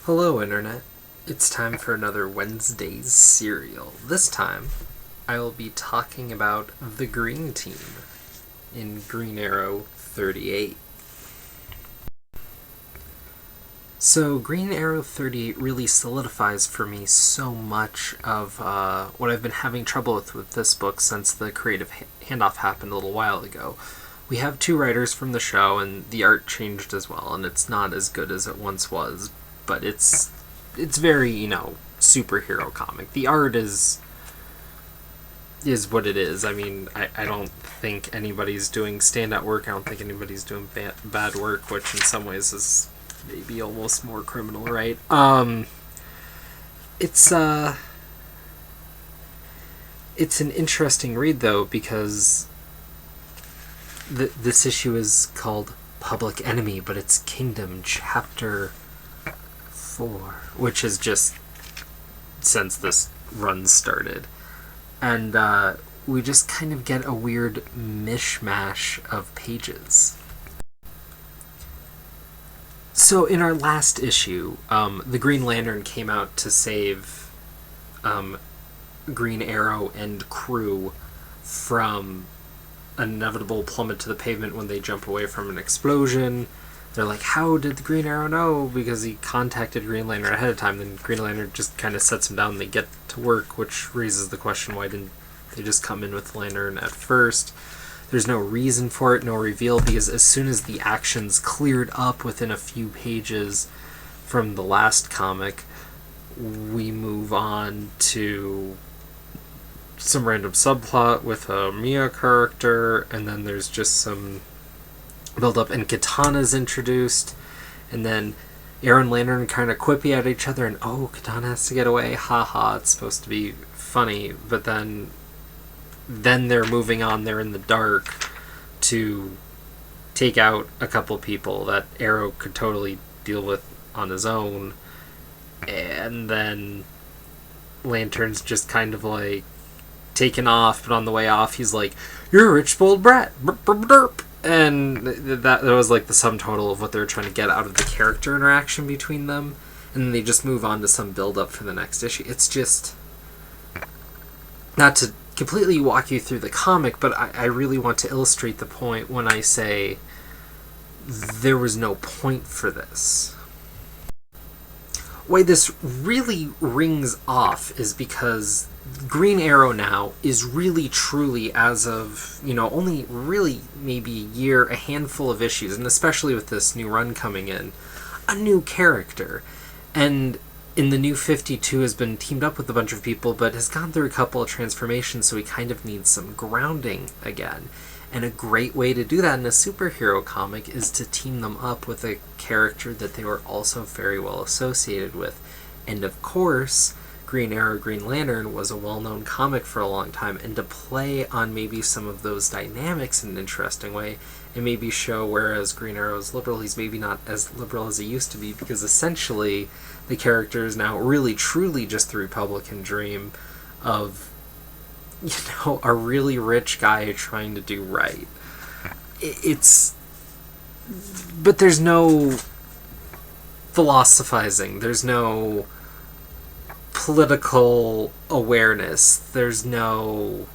Hello, Internet. It's time for another Wednesday's Serial. This time, I will be talking about the Green Team in Green Arrow 38. So, Green Arrow 38 really solidifies for me so much of what I've been having trouble with this book since the creative handoff happened a little while ago. We have two writers from the show, and the art changed as well, and it's not as good as it once was, but it's very, superhero comic. The art is what it is. I mean, I don't think anybody's doing standout work. I don't think anybody's doing bad work, which in some ways is maybe almost more criminal, right? It's an interesting read, though, because this issue is called Public Enemy, but it's Kingdom Chapter 4, which is just since this run started. And we just kind of get a weird mishmash of pages. So in our last issue, the Green Lantern came out to save Green Arrow and crew from an inevitable plummet to the pavement when they jump away from an explosion. They're like, how did the Green Arrow know? Because he contacted Green Lantern ahead of time. Then Green Lantern just kind of sets him down and they get to work, which raises the question, why didn't they just come in with the Lantern at first? There's no reason for it, no reveal, because as soon as the action's cleared up within a few pages from the last comic, we move on to some random subplot with a Mia character, and then there's just some build up, and Katana's introduced, and then Arrow and Lantern kind of quippy at each other, and Katana has to get away, haha, it's supposed to be funny, but then they're moving on, they're in the dark to take out a couple people that Arrow could totally deal with on his own, and then Lantern's just kind of like taken off, but on the way off he's like, you're a rich spoiled brat, burp, burp, burp. And that was like the sum total of what they were trying to get out of the character interaction between them, and then they just move on to some build up for the next issue. It's just, not to completely walk you through the comic, but I really want to illustrate the point when I say there was no point for this. Why this really rings off is because Green Arrow now is really truly, as of, only really maybe a handful of issues, and especially with this new run coming in, a new character. And in the New 52 has been teamed up with a bunch of people, but has gone through a couple of transformations, so he kind of needs some grounding again. And a great way to do that in a superhero comic is to team them up with a character that they were also very well associated with. And of course, Green Arrow, Green Lantern was a well-known comic for a long time, and to play on maybe some of those dynamics in an interesting way, and maybe show whereas Green Arrow is liberal, he's maybe not as liberal as he used to be, because essentially the character is now really truly just the Republican dream of, a really rich guy trying to do right. But there's no philosophizing, there's no political awareness, there's no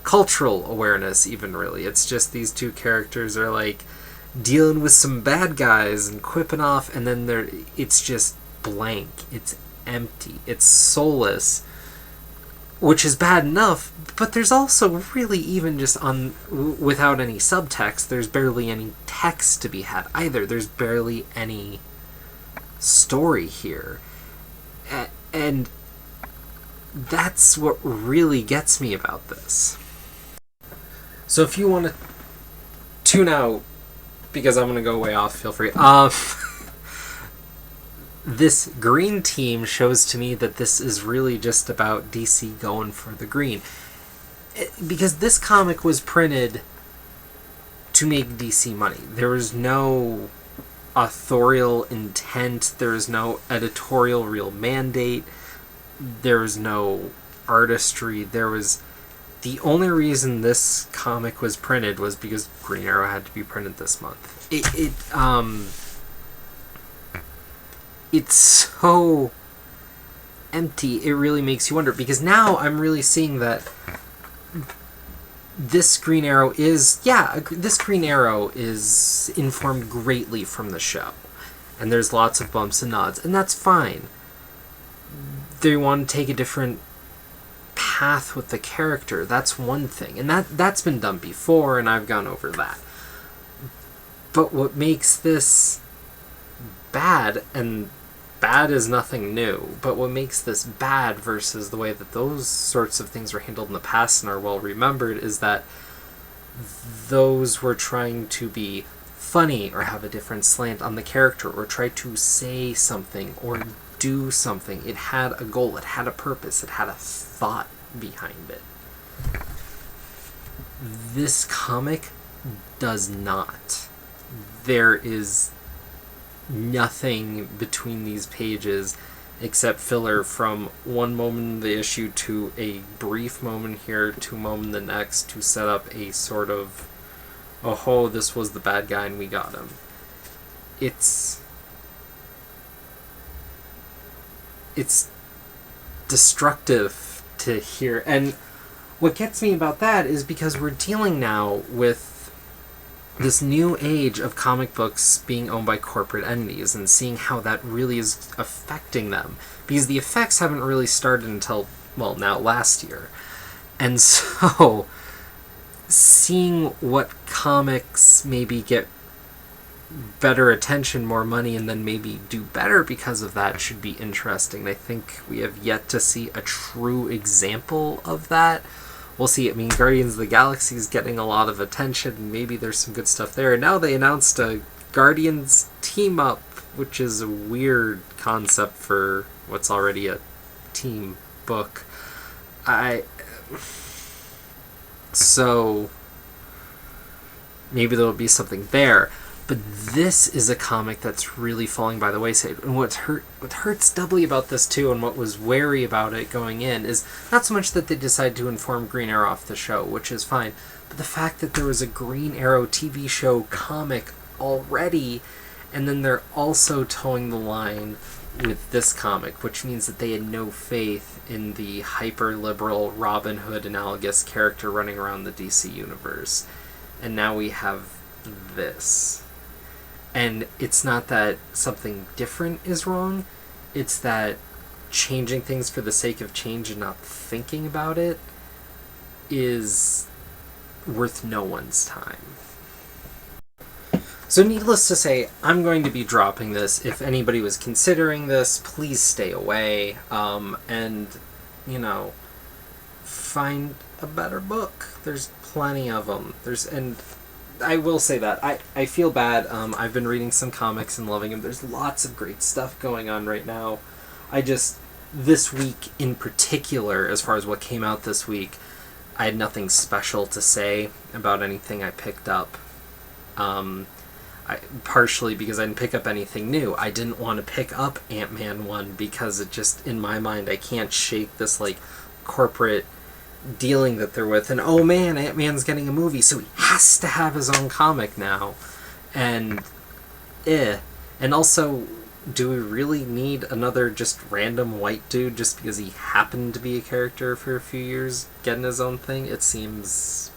cultural awareness even, really. It's just these two characters are like dealing with some bad guys and quipping off, and then it's just blank, it's empty, it's soulless, which is bad enough, but there's also really, even just without any subtext, there's barely any text to be had either. There's barely any story here. And that's what really gets me about this. So if you want to tune out, because I'm going to go way off, feel free. This green team shows to me that this is really just about DC going for the green. Because this comic was printed to make DC money. There was no authorial intent, there was no editorial real mandate, there was no artistry, the only reason this comic was printed was because Green Arrow had to be printed this month. it's so empty, it really makes you wonder, because now I'm really seeing that this Green Arrow is informed greatly from the show, and there's lots of bumps and nods, and that's fine. They want to take a different path with the character, that's one thing, and that's been done before, and I've gone over that. But what makes this bad, and bad is nothing new, but what makes this bad versus the way that those sorts of things were handled in the past and are well remembered, is that those were trying to be funny or have a different slant on the character or try to say something or do something. It had a goal, it had a purpose, it had a thought behind it. This comic does not. There is nothing between these pages except filler from one moment in the issue to a brief moment here to a moment the next to set up a sort of, oh ho, this was the bad guy and we got him. It's destructive to hear. And what gets me about that is because we're dealing now with this new age of comic books being owned by corporate entities and seeing how that really is affecting them. Because the effects haven't really started until, well, now last year. And so, seeing what comics maybe get better attention, more money, and then maybe do better because of that should be interesting. I think we have yet to see a true example of that. We'll see. I mean, Guardians of the Galaxy is getting a lot of attention, and maybe there's some good stuff there. And now they announced a Guardians team-up, which is a weird concept for what's already a team book. So, maybe there'll be something there. But this is a comic that's really falling by the wayside. And what hurts doubly about this too, and what was wary about it going in, is not so much that they decided to inform Green Arrow off the show, which is fine, but the fact that there was a Green Arrow TV show comic already, and then they're also towing the line with this comic, which means that they had no faith in the hyper-liberal Robin Hood analogous character running around the DC universe. And now we have this. And it's not that something different is wrong, it's that changing things for the sake of change and not thinking about it is worth no one's time. So needless to say, I'm going to be dropping this. If anybody was considering this, please stay away, and, find a better book. There's plenty of them. And I will say that. I feel bad. I've been reading some comics and loving them. There's lots of great stuff going on right now. This week in particular, as far as what came out this week, I had nothing special to say about anything I picked up. Partially because I didn't pick up anything new. I didn't want to pick up Ant-Man 1 because it just, in my mind, I can't shake this, corporate dealing that they're with, and oh man, Ant-Man's getting a movie, so he has to have his own comic now, and also, do we really need another just random white dude just because he happened to be a character for a few years getting his own thing? It seems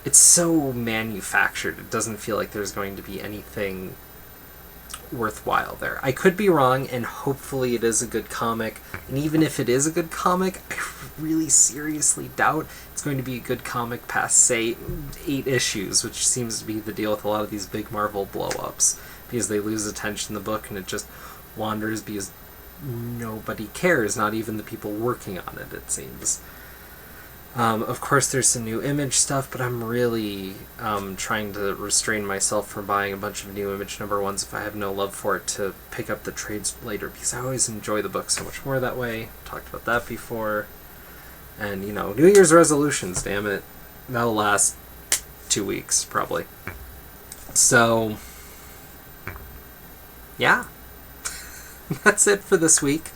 it's so manufactured. It doesn't feel like there's going to be anything worthwhile there. I could be wrong, and hopefully it is a good comic, and even if it is a good comic, I really seriously doubt it's going to be a good comic past, say, 8 issues, which seems to be the deal with a lot of these big Marvel blow-ups, because they lose attention in the book and it just wanders because nobody cares, not even the people working on it, it seems. Of course, there's some new Image stuff, but I'm really trying to restrain myself from buying a bunch of new Image #1s if I have no love for it, to pick up the trades later, because I always enjoy the book so much more that way. Talked about that before. And, New Year's resolutions, damn it. That'll last 2 weeks, probably. So, yeah. That's it for this week.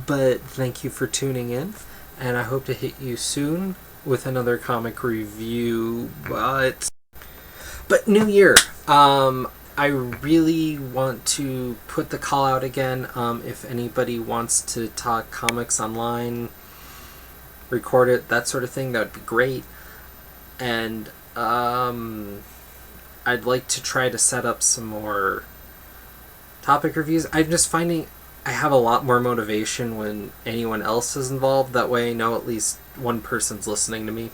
But thank you for tuning in. And I hope to hit you soon with another comic review, but New Year. I really want to put the call out again. If anybody wants to talk comics online, record it, that sort of thing, that would be great. And I'd like to try to set up some more topic reviews. I'm just finding I have a lot more motivation when anyone else is involved. That way I know at least one person's listening to me.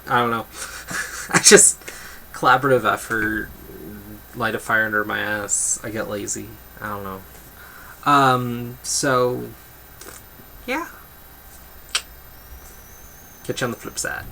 I don't know. I just... collaborative effort, light a fire under my ass. I get lazy. I don't know. So... yeah. Catch you on the flip side.